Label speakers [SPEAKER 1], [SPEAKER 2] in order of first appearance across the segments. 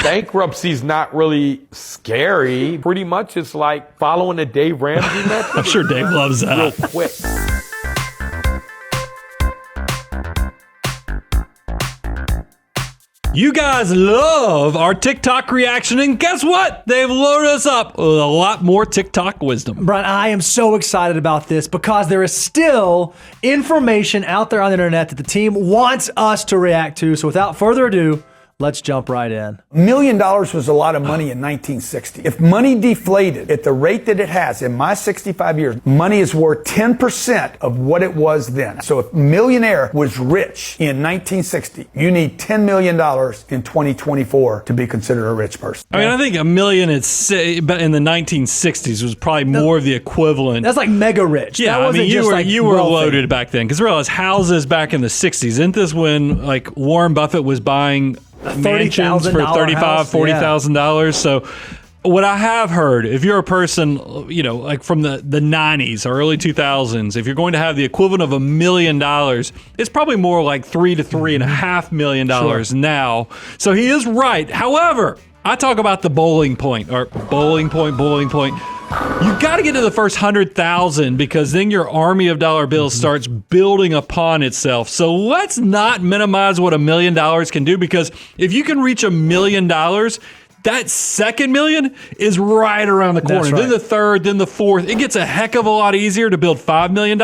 [SPEAKER 1] Bankruptcy's not really scary. Pretty much it's like following the Dave Ramsey method.
[SPEAKER 2] I'm sure Dave loves that.
[SPEAKER 1] Real quick.
[SPEAKER 2] You guys love our TikTok reaction, and guess what? They've loaded us up with a lot more TikTok wisdom.
[SPEAKER 3] Brian, I am so excited about this because there is still information out there on the internet that the team wants us to react to. So without further ado, let's jump right in.
[SPEAKER 4] $1 million was a lot of money in 1960. If money deflated at the rate that it has in my 65 years, money is worth 10% of what it was then. So if Millionaire was rich in 1960, you need $10 million in 2024 to be considered a rich person.
[SPEAKER 2] I mean, I think $1 million in the 1960s was probably more of the equivalent.
[SPEAKER 3] That's like mega rich.
[SPEAKER 2] Yeah,
[SPEAKER 3] that
[SPEAKER 2] I mean, you were
[SPEAKER 3] wealthy.
[SPEAKER 2] loaded back then. Because realize houses back in the 60s, isn't this when like Warren Buffett was buying mansions for $35,000, $40,000? So what I have heard, if you're a person, like from the 90s or early 2000s, if you're going to have the equivalent of $1 million, it's probably more like $3 to $3.5 million now. So he is right. However, I talk about the bowling point. You've got to get to the first 100,000 because then your army of dollar bills starts building upon itself. So let's not minimize what $1 million can do, because if you can reach $1 million, that second million is right around the corner.
[SPEAKER 3] That's right.
[SPEAKER 2] Then the third, then the fourth. It gets a heck of a lot easier to build $5 million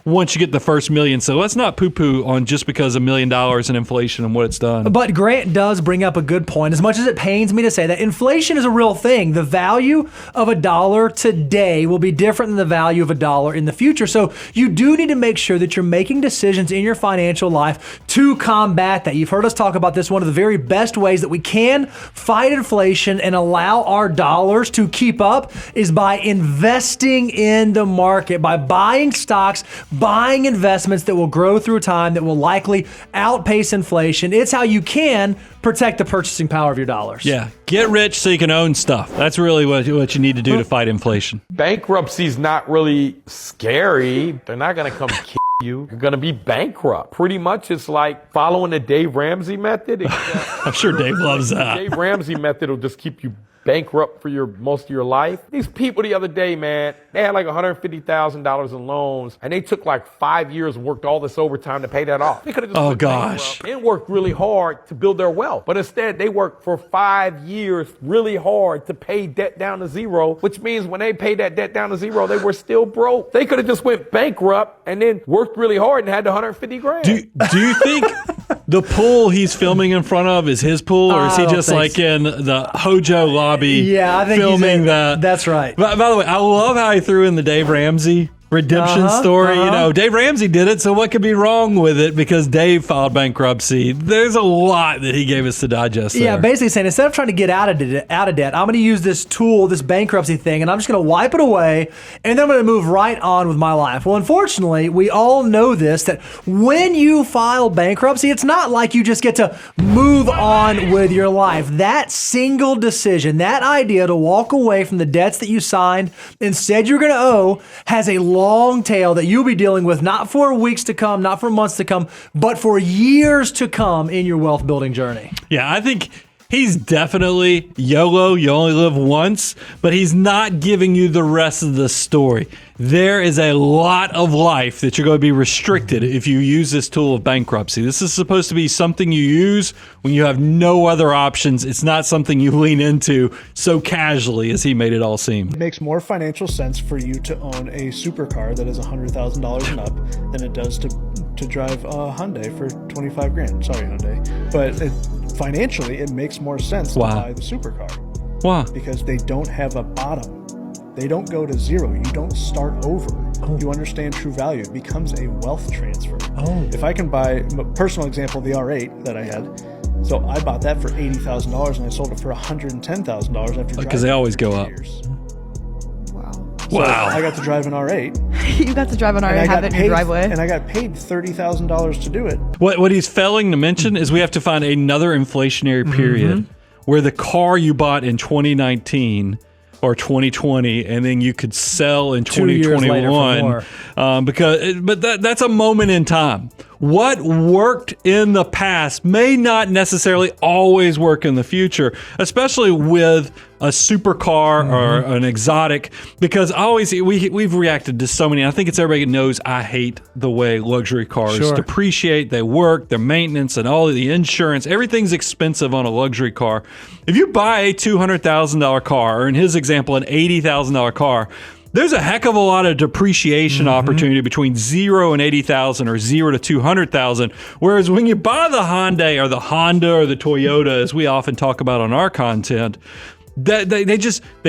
[SPEAKER 2] once you get the first million. So let's not poo-poo on just because $1 million in inflation and what it's done.
[SPEAKER 3] But Grant does bring up a good point. As much as it pains me to say that, inflation is a real thing. The value of $1 today will be different than the value of $1 in the future. So you do need to make sure that you're making decisions in your financial life to combat that. You've heard us talk about this. One of the very best ways that we can fight inflation and allow our dollars to keep up is by investing in the market, by buying stocks, buying investments that will grow through time, that will likely outpace inflation. It's how you can protect the purchasing power of your dollars.
[SPEAKER 2] Yeah, get rich so you can own stuff. That's really what you need to do to fight inflation.
[SPEAKER 1] Bankruptcy's not really scary. They're not going to come kill you. You're going to be bankrupt. Pretty much it's like following the Dave Ramsey method.
[SPEAKER 2] I'm sure Dave loves that.
[SPEAKER 1] The Dave Ramsey method will just keep you bankrupt for most of your life. These people the other day, man, they had like $150,000 in loans, and they took like 5 years and worked all this overtime to pay that off. They could have just went bankrupt and worked really hard to build their wealth. But instead, they worked for 5 years really hard to pay debt down to zero, which means when they paid that debt down to zero, they were still broke. They could have just went bankrupt and then worked really hard and had the 150 grand.
[SPEAKER 2] Do you think the pool he's filming in front of is his pool, or is he just like in the Hojo lobby?
[SPEAKER 3] Yeah, I think
[SPEAKER 2] filming that.
[SPEAKER 3] That's right.
[SPEAKER 2] By the way, I love how he threw in the Dave Ramsey redemption story. Dave Ramsey did it, so what could be wrong with it because Dave filed bankruptcy? There's a lot that he gave us to digest there.
[SPEAKER 3] Yeah, basically saying instead of trying to get out of debt, I'm going to use this tool, this bankruptcy thing, and I'm just going to wipe it away, and then I'm going to move right on with my life. Well, unfortunately, we all know this, that when you file bankruptcy, it's not like you just get to move on with your life. That single decision, that idea to walk away from the debts that you signed and said you're going to owe, has a long tail that you'll be dealing with not for weeks to come, not for months to come, but for years to come in your wealth building journey.
[SPEAKER 2] Yeah, I think he's definitely YOLO, you only live once, but he's not giving you the rest of the story. There is a lot of life that you're going to be restricted if you use this tool of bankruptcy. This is supposed to be something you use when you have no other options. It's not something you lean into so casually as he made it all seem.
[SPEAKER 5] It makes more financial sense for you to own a supercar that is $100,000 and up than it does to drive a Hyundai for 25 grand. Sorry, Hyundai. But financially, it makes more sense to buy the supercar.
[SPEAKER 2] Why?
[SPEAKER 5] Because they don't have a bottom. They don't go to zero. You don't start over. You understand true value. It becomes a wealth transfer. If I can buy, a personal example, the R8 that I had. So I bought that for $80,000 and I sold it for $110,000 after
[SPEAKER 2] because they always go up.
[SPEAKER 5] Years.
[SPEAKER 2] Wow.
[SPEAKER 5] I got to drive an R8.
[SPEAKER 6] You got to drive an R8 and have it in your driveway.
[SPEAKER 5] And I got paid $30,000 to do it.
[SPEAKER 2] What he's failing to mention is we have to find another inflationary period where the car you bought in 2019 or 2020, and then you could sell in 2021. But that's a moment in time. what worked in the past may not necessarily always work in the future, especially with a supercar or an exotic, because we've reacted to so many. I think it's everybody knows I hate the way luxury cars depreciate. They work, their maintenance, and all of the insurance. Everything's expensive on a luxury car. If you buy a $200,000 car, or in his example, an $80,000 car, there's a heck of a lot of depreciation opportunity between 0 and 80,000 or 0 to 200,000. Whereas when you buy the Hyundai or the Honda or the Toyota, as we often talk about on our content, they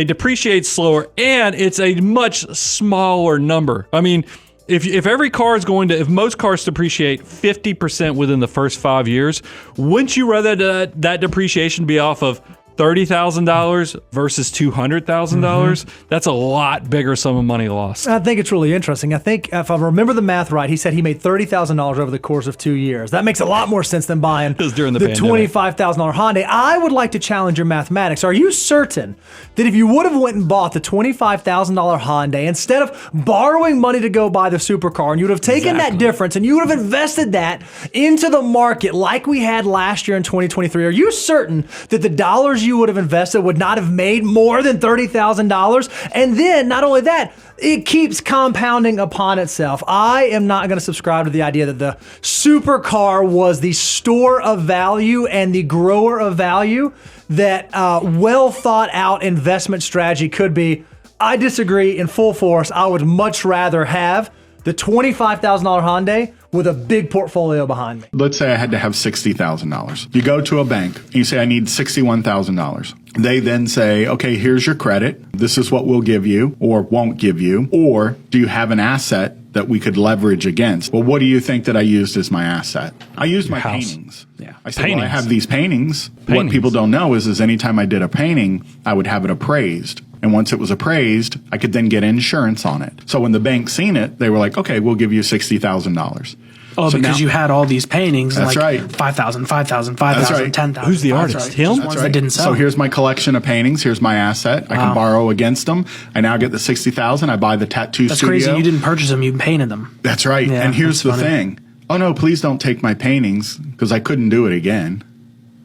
[SPEAKER 2] depreciate slower, and it's a much smaller number. I mean, if every car is if most cars depreciate 50% within the first 5 years, wouldn't you rather that depreciation be off of $30,000 versus $200,000? That's a lot bigger sum of money lost.
[SPEAKER 3] I think it's really interesting. I think if I remember the math right, he said he made $30,000 over the course of 2 years. That makes a lot more sense than buying the $25,000 Hyundai. I would like to challenge your mathematics. Are you certain that if you would have went and bought the $25,000 Hyundai, instead of borrowing money to go buy the supercar, and you would have taken that difference and you would have invested that into the market like we had last year in 2023, are you certain that the dollars you would have invested would not have made more than $30,000? And then not only that, it keeps compounding upon itself. I am not going to subscribe to the idea that the supercar was the store of value and the grower of value that well thought out investment strategy could be. I disagree in full force. I would much rather have the $25,000 Hyundai with a big portfolio behind me.
[SPEAKER 7] Let's say I had to have $60,000. You go to a bank and you say, I need $61,000. They then say, okay, here's your credit. This is what we'll give you or won't give you. Or do you have an asset that we could leverage against? Well, what do you think that I used as my asset? I used my paintings. Yeah. I said, well, I have these paintings. What people don't know is anytime I did a painting, I would have it appraised. And once it was appraised, I could then get insurance on it. So when the bank seen it, they were like, okay, we'll give you $60,000.
[SPEAKER 8] Oh, so because you had all these paintings.
[SPEAKER 7] That's
[SPEAKER 8] like
[SPEAKER 7] right.
[SPEAKER 8] 5,000, 5,000, 5,000, 10,000.
[SPEAKER 2] Who's the artist? Him?
[SPEAKER 8] Just ones that didn't sell.
[SPEAKER 7] So here's my collection of paintings. Here's my asset. I can borrow against them. I now get the $60,000. I buy the tattoo studio.
[SPEAKER 8] That's crazy. You didn't purchase them. You painted them.
[SPEAKER 7] That's right. Yeah, and here's the thing. Oh, no, please don't take my paintings because I couldn't do it again.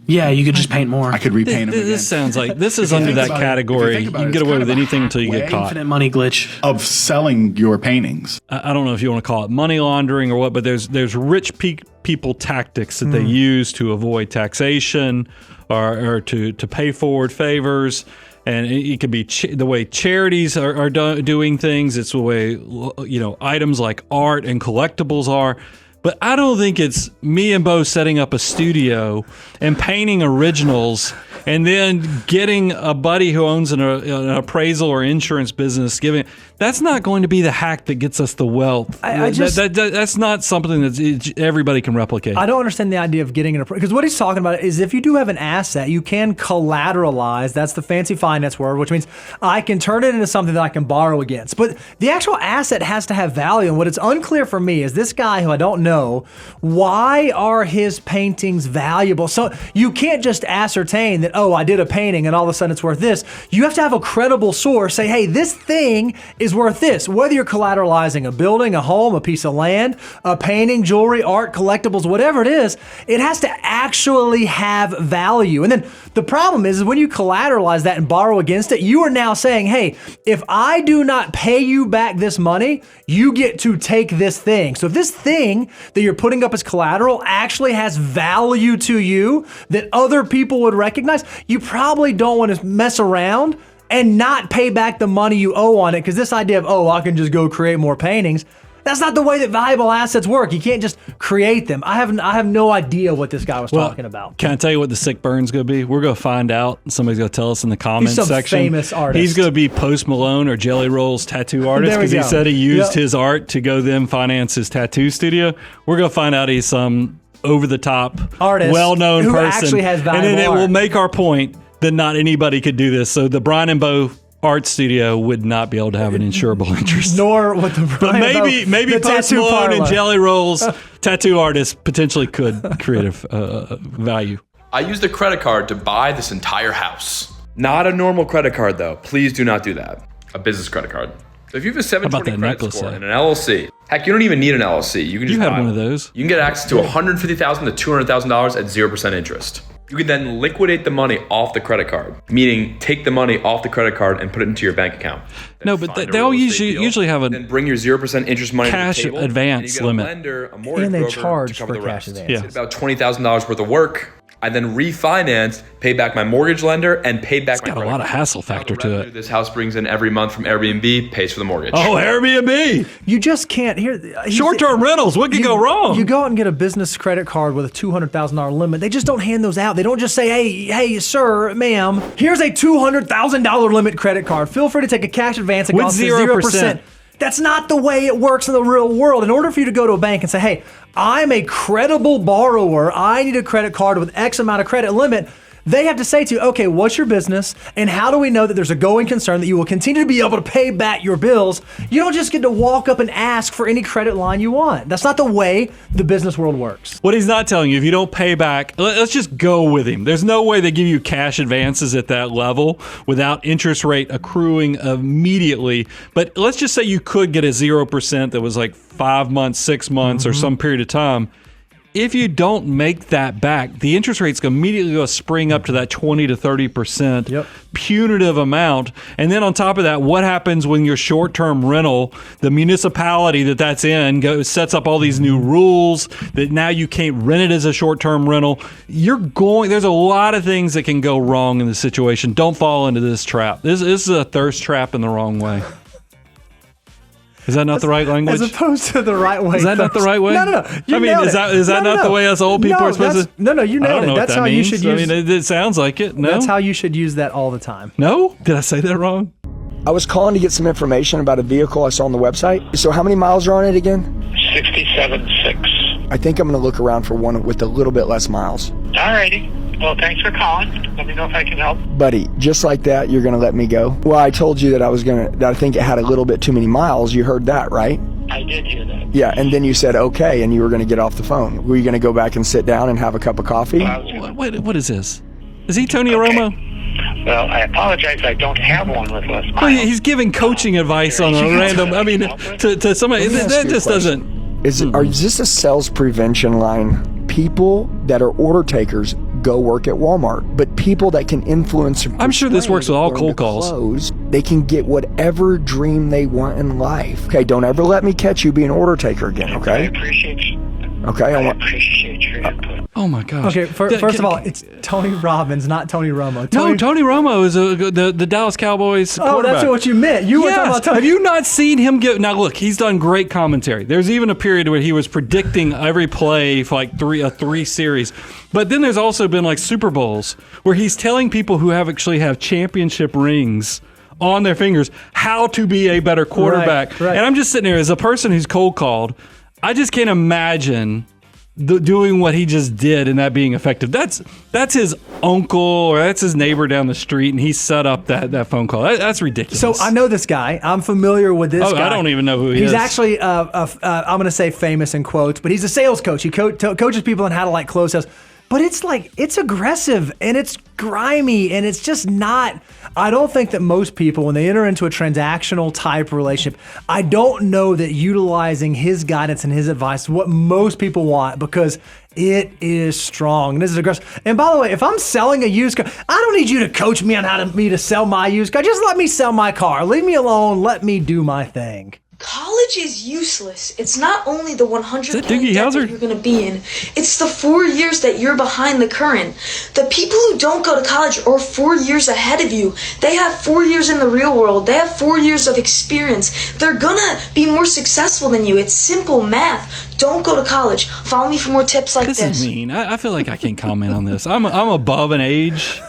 [SPEAKER 8] Yeah, you could just paint more.
[SPEAKER 7] I could repaint them again.
[SPEAKER 2] This sounds like this is under that category. You can get away with anything until you get caught.
[SPEAKER 8] Infinite money glitch.
[SPEAKER 7] Of selling your paintings.
[SPEAKER 2] I don't know if you want to call it money laundering or what, but there's rich people tactics that they use to avoid taxation or to pay forward favors. And it could be the way charities are doing things. It's the way items like art and collectibles are. But I don't think it's me and Bo setting up a studio and painting originals and then getting a buddy who owns an appraisal or insurance business giving. That's not going to be the hack that gets us the wealth. That's not something that everybody can replicate.
[SPEAKER 3] I don't understand the idea of getting an because what he's talking about is if you do have an asset, you can collateralize. That's the fancy finance word, which means I can turn it into something that I can borrow against. But the actual asset has to have value. And what it's unclear for me is this guy who I don't know, why are his paintings valuable? So you can't just ascertain that, oh, I did a painting and all of a sudden it's worth this. You have to have a credible source say, hey, this thing is worth this. Whether you're collateralizing a building, a home, a piece of land, a painting, jewelry, art, collectibles, whatever it is, it has to actually have value. And then the problem is when you collateralize that and borrow against it, you are now saying, hey, if I do not pay you back this money, you get to take this thing. So if this thing that you're putting up as collateral actually has value to you that other people would recognize, you probably don't want to mess around and not pay back the money you owe on it, because this idea of, oh, I can just go create more paintings, that's not the way that valuable assets work. You can't just create them. I have no idea what this guy was talking about.
[SPEAKER 2] Can I tell you what the sick burn's going to be? We're going to find out. Somebody's going to tell us in the comments section.
[SPEAKER 3] He's some famous artist.
[SPEAKER 2] He's going to be Post Malone or Jelly Roll's tattoo artist because he said he used his art to go then finance his tattoo studio. We're going to find out he's some over-the-top,
[SPEAKER 3] artist,
[SPEAKER 2] well-known
[SPEAKER 3] who
[SPEAKER 2] person.
[SPEAKER 3] Actually has valuable
[SPEAKER 2] and then it
[SPEAKER 3] art.
[SPEAKER 2] will make our point that not anybody could do this. So the Brian and Bo art studio would not be able to have an insurable interest.
[SPEAKER 3] Nor would the
[SPEAKER 2] But maybe Post Malone and Jelly Roll's tattoo artists potentially could create a value.
[SPEAKER 9] I used a credit card to buy this entire house. Not a normal credit card though. Please do not do that. A business credit card. So if you have a 720
[SPEAKER 2] that
[SPEAKER 9] credit
[SPEAKER 2] necklace,
[SPEAKER 9] score and an LLC, heck, you don't even need an LLC. You can just
[SPEAKER 2] You had
[SPEAKER 9] buy
[SPEAKER 2] one of those.
[SPEAKER 9] You can get access to $150,000 to $200,000 at 0% interest. You can then liquidate the money off the credit card, meaning take the money off the credit card and put it into your bank account.
[SPEAKER 2] No, but they'll usually have a
[SPEAKER 9] then bring your 0% interest money
[SPEAKER 2] cash
[SPEAKER 9] to the table,
[SPEAKER 2] advance
[SPEAKER 9] and you get
[SPEAKER 2] limit.
[SPEAKER 9] a lender, a mortgage
[SPEAKER 3] And they
[SPEAKER 9] broker
[SPEAKER 3] charge
[SPEAKER 9] to cover
[SPEAKER 3] for
[SPEAKER 9] the
[SPEAKER 3] cash
[SPEAKER 9] rest.
[SPEAKER 3] advance.
[SPEAKER 2] Yeah.
[SPEAKER 9] It's about $20,000 worth of work. I then refinanced, paid back my mortgage lender, and paid back my
[SPEAKER 2] got a
[SPEAKER 9] credit
[SPEAKER 2] lot of
[SPEAKER 9] card.
[SPEAKER 2] hassle
[SPEAKER 9] Now
[SPEAKER 2] factor
[SPEAKER 9] the
[SPEAKER 2] to
[SPEAKER 9] revenue
[SPEAKER 2] it.
[SPEAKER 9] This house brings in every month from Airbnb pays for the mortgage.
[SPEAKER 2] Oh, Airbnb.
[SPEAKER 3] You just can't
[SPEAKER 2] Short-term rentals. What could go wrong?
[SPEAKER 3] You go out and get a business credit card with a $200,000 limit. They just don't hand those out. They don't just say, hey, sir, ma'am, here's a $200,000 limit credit card. Feel free to take a cash advance and
[SPEAKER 2] With
[SPEAKER 3] cost
[SPEAKER 2] 0%.
[SPEAKER 3] That's not the way it works in the real world. In order for you to go to a bank and say, hey, I'm a credible borrower, I need a credit card with X amount of credit limit, they have to say to you, okay, what's your business? And how do we know that there's a going concern that you will continue to be able to pay back your bills? You don't just get to walk up and ask for any credit line you want. That's not the way the business world works.
[SPEAKER 2] What he's not telling you, if you don't pay back, let's just go with him. There's no way they give you cash advances at that level without interest rate accruing immediately. But let's just say you could get a 0% that was like 5 months, 6 months, or some period of time. If you don't make that back, the interest rate's immediately going to spring up to that 20 to 30% punitive amount. And then on top of that, what happens when your short-term rental, the municipality that's in, sets up all these new rules that now you can't rent it as a short-term rental? There's a lot of things that can go wrong in this situation. Don't fall into this trap. This is a thirst trap in the wrong way. Is that not the right language?
[SPEAKER 3] As opposed to the right way.
[SPEAKER 2] Is that not the right way?
[SPEAKER 3] No. You
[SPEAKER 2] I mean,
[SPEAKER 3] nailed
[SPEAKER 2] is
[SPEAKER 3] it.
[SPEAKER 2] that not the way us old people are supposed to?
[SPEAKER 3] No, you
[SPEAKER 2] I don't
[SPEAKER 3] nailed
[SPEAKER 2] know
[SPEAKER 3] it.
[SPEAKER 2] what
[SPEAKER 3] That's
[SPEAKER 2] that
[SPEAKER 3] how
[SPEAKER 2] means.
[SPEAKER 3] you should use.
[SPEAKER 2] I mean, it sounds like it. No,
[SPEAKER 3] That's how you should use that all the time.
[SPEAKER 2] No, did I say that wrong?
[SPEAKER 10] I was calling to get some information about a vehicle I saw on the website. So how many miles are on it again?
[SPEAKER 11] 67.6.
[SPEAKER 10] I think I'm going to look around for one with a little bit less miles.
[SPEAKER 11] Alrighty. Well, thanks for calling. Let me know if I can help.
[SPEAKER 10] Buddy, just like that, you're going to let me go? Well, I told you that that I think it had a little bit too many miles. You heard that, right?
[SPEAKER 11] I did hear that.
[SPEAKER 10] Yeah, and then you said okay, and you were going to get off the phone. Were you going to go back and sit down and have a cup of coffee?
[SPEAKER 2] What is this? Is he Tony Romo?
[SPEAKER 11] Well, I apologize. I don't have one with less miles.
[SPEAKER 2] Well, he's giving coaching advice on a random. I mean, to somebody that just doesn't.
[SPEAKER 10] Is this a sales prevention line? People that are order takers go work at Walmart, but people that can influence.
[SPEAKER 2] I'm sure this works with all cold calls.
[SPEAKER 10] They can get whatever dream they want in life. Okay, don't ever let me catch you being an order taker again. Okay.
[SPEAKER 11] I appreciate you.
[SPEAKER 10] Okay.
[SPEAKER 11] I appreciate your input.
[SPEAKER 2] Oh my gosh.
[SPEAKER 3] Okay, first of all, it's Tony Robbins, not Tony Romo.
[SPEAKER 2] Tony Romo is the Dallas Cowboys quarterback.
[SPEAKER 3] Oh, that's what you meant. You were talking about Tony.
[SPEAKER 2] Have you not seen him give? Now look, he's done great commentary. There's even a period where he was predicting every play for like three series. But then there's also been like Super Bowls where he's telling people who actually have championship rings on their fingers how to be a better quarterback.
[SPEAKER 3] Right.
[SPEAKER 2] And I'm just sitting there as a person who's cold called. I just can't imagine doing what he just did and that being effective. That's his uncle or that's his neighbor down the street, and he set up that phone call. That's ridiculous.
[SPEAKER 3] So I know this guy. I'm familiar with this guy.
[SPEAKER 2] I don't even know who he is.
[SPEAKER 3] He's actually, I'm going to say famous in quotes, but he's a sales coach. He coaches people on how to like close sales. But it's aggressive and it's grimy and it's just not. I don't think that most people, when they enter into a transactional type relationship, I don't know that utilizing his guidance and his advice is what most people want, because it is strong and this is aggressive. And by the way, if I'm selling a used car, I don't need you to coach me on me to sell my used car. Just let me sell my car. Leave me alone. Let me do my thing.
[SPEAKER 12] College is useless. It's not only the 100 point
[SPEAKER 2] Doogie
[SPEAKER 12] debt
[SPEAKER 2] Howser?
[SPEAKER 12] that you're going to be in. It's the 4 years that you're behind the current. The people who don't go to college are 4 years ahead of you. They have 4 years in the real world. They have 4 years of experience. They're going to be more successful than you. It's simple math. Don't go to college. Follow me for more tips like this.
[SPEAKER 2] This is mean. I feel like I can't comment on this. I'm above an age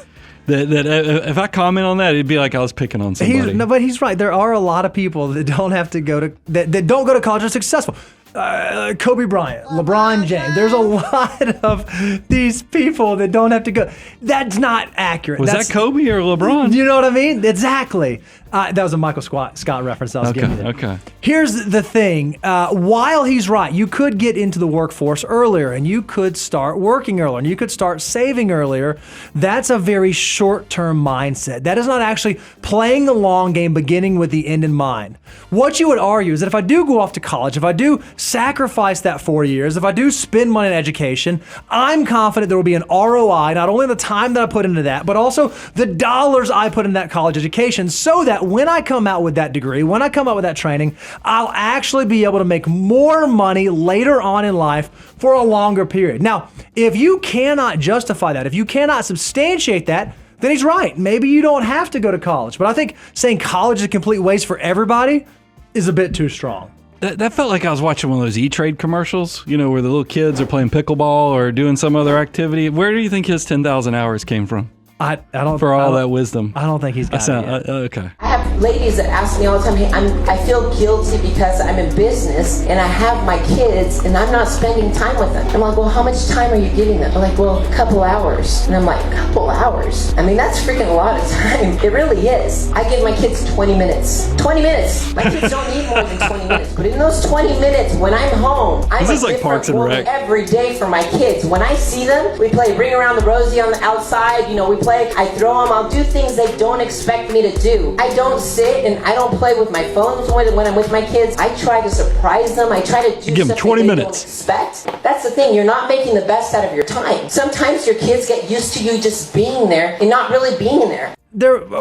[SPEAKER 2] that if I comment on that, it'd be like I was picking on somebody.
[SPEAKER 3] But he's right. There are a lot of people that don't have to go to that don't go to college are successful. Kobe Bryant, LeBron James. There's a lot of these people that don't have to go. That's not accurate.
[SPEAKER 2] Was that Kobe or LeBron?
[SPEAKER 3] You know what I mean? Exactly. That was a Michael Scott reference I was giving you.
[SPEAKER 2] Okay.
[SPEAKER 3] Here's the thing. While he's right, you could get into the workforce earlier and you could start working earlier and you could start saving earlier. That's a very short-term mindset. That is not actually playing the long game, beginning with the end in mind. What you would argue is that if I do go off to college, if I do sacrifice that 4 years, if I do spend money on education, I'm confident there will be an ROI, not only the time that I put into that, but also the dollars I put in that college education, so that when I come out with that degree, when I come out with that training, I'll actually be able to make more money later on in life for a longer period. Now, if you cannot justify that, if you cannot substantiate that, then he's right. Maybe you don't have to go to college. But I think saying college is a complete waste for everybody is a bit too strong.
[SPEAKER 2] That felt like I was watching one of those E-Trade commercials, where the little kids are playing pickleball or doing some other activity. Where do you think his 10,000 hours came from?
[SPEAKER 3] I don't.
[SPEAKER 2] For all that wisdom.
[SPEAKER 3] I don't think he's got it yet.
[SPEAKER 2] Okay.
[SPEAKER 13] I have ladies that ask me all the time, hey, I feel guilty because I'm in business and I have my kids and I'm not spending time with them. I'm like, well, how much time are you giving them? They're like, well, a couple hours. And I'm like, a couple hours? I mean, that's freaking a lot of time. It really is. I give my kids 20 minutes. 20 minutes. My kids don't need more than 20 minutes. But in those 20 minutes, when I'm home, I'm
[SPEAKER 2] this is like Parks and Rec.
[SPEAKER 13] Every day for my kids. When I see them, we play Ring Around the Rosie on the outside. We play, I throw them, I'll do things they don't expect me to do. I don't sit and I don't play with my phone when I'm with my kids. I try to surprise them. I try to do
[SPEAKER 2] Give them 20
[SPEAKER 13] they
[SPEAKER 2] minutes.
[SPEAKER 13] don't expect. That's the thing, you're not making the best out of your time. Sometimes your kids get used to you just being there and not really being there.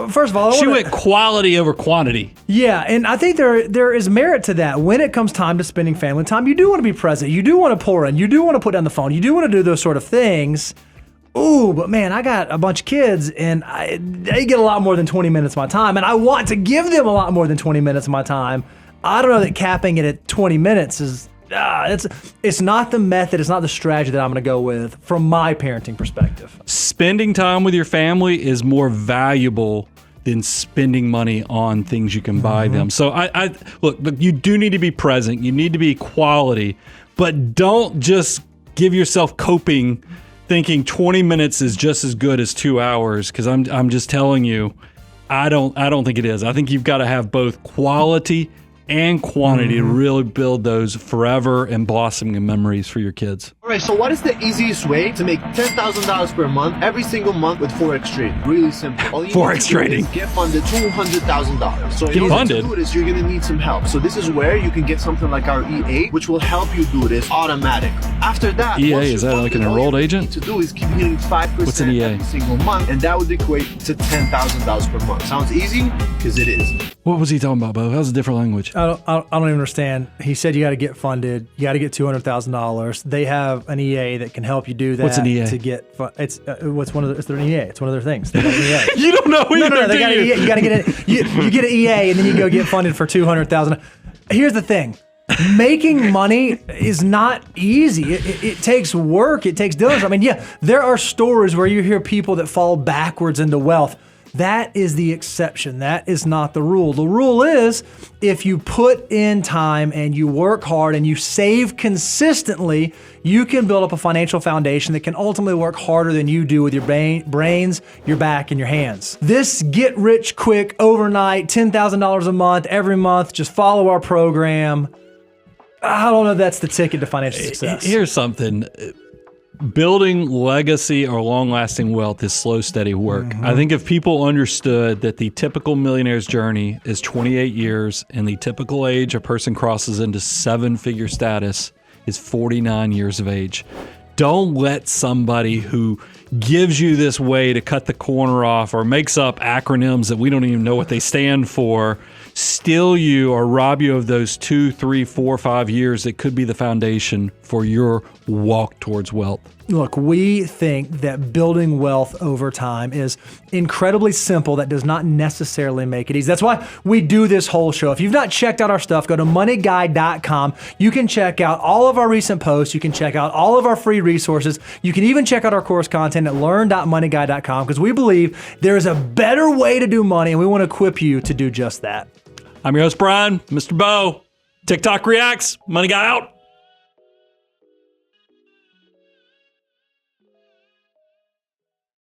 [SPEAKER 3] First of all,
[SPEAKER 2] she went quality over quantity.
[SPEAKER 3] Yeah, and I think there is merit to that. When it comes time to spending family time, you do want to be present. You do want to pour in. You do want to put down the phone. You do want to do those sort of things. Ooh, but man, I got a bunch of kids and they get a lot more than 20 minutes of my time, and I want to give them a lot more than 20 minutes of my time. I don't know that capping it at 20 minutes is, it's not the method, it's not the strategy that I'm going to go with from my parenting perspective.
[SPEAKER 2] Spending time with your family is more valuable than spending money on things you can buy them. So I look, you do need to be present. You need to be quality, but don't just give yourself coping thinking 20 minutes is just as good as 2 hours, because I'm just telling you, I don't think it is. I think you've got to have both quality and quantity to really build those forever and blossoming memories for your kids.
[SPEAKER 14] All right, so what is the easiest way to make $10,000 per month every single month with Forex trading? Really simple. All you
[SPEAKER 2] Forex trading.
[SPEAKER 14] Get funded $200,000. So in order to do this, you're going to need some help. So this is where you can get something like our EA, which will help you do this automatically. After that,
[SPEAKER 2] EA, is that like an enrolled agent?
[SPEAKER 14] What you need to do is keep hitting 5%
[SPEAKER 2] What's an EA?
[SPEAKER 14] every single month, and that would equate to $10,000 per month. Sounds easy? Because it is.
[SPEAKER 2] What was he talking about, Bo? That was a different language.
[SPEAKER 3] I don't even understand. He said you got to get funded. You got to get $200,000. They have an EA that can help you do that.
[SPEAKER 2] What's an EA?
[SPEAKER 3] To get it's an EA. It's one of their things. They got an EA.
[SPEAKER 2] You don't know either,
[SPEAKER 3] No, they got an EA. You got to get it. You get an EA and then you go get funded for $200,000. Here's the thing. Making money is not easy. It takes work. It takes diligence. I mean, yeah, there are stories where you hear people that fall backwards into wealth. That is the exception. That is not the rule. The rule is if you put in time and you work hard and you save consistently, you can build up a financial foundation that can ultimately work harder than you do with your brains, your back, and your hands. This get rich quick overnight, $10,000 a month, every month, just follow our program. I don't know if that's the ticket to financial success.
[SPEAKER 2] Here's something. Building legacy or long-lasting wealth is slow, steady work. I think if people understood that the typical millionaire's journey is 28 years and the typical age a person crosses into seven-figure status is 49 years of age, don't let somebody who gives you this way to cut the corner off or makes up acronyms that we don't even know what they stand for steal you or rob you of those 2, 3, 4, 5 years that could be the foundation for your walk towards wealth.
[SPEAKER 3] Look, we think that building wealth over time is incredibly simple. That does not necessarily make it easy. That's why we do this whole show. If you've not checked out our stuff, go to moneyguy.com. You can check out all of our recent posts. You can check out all of our free resources. You can even check out our course content at learn.moneyguy.com, because we believe there is a better way to do money, and we want to equip you to do just that.
[SPEAKER 2] I'm your host, Brian, Mr. Bo. TikTok Reacts, Money Guy out.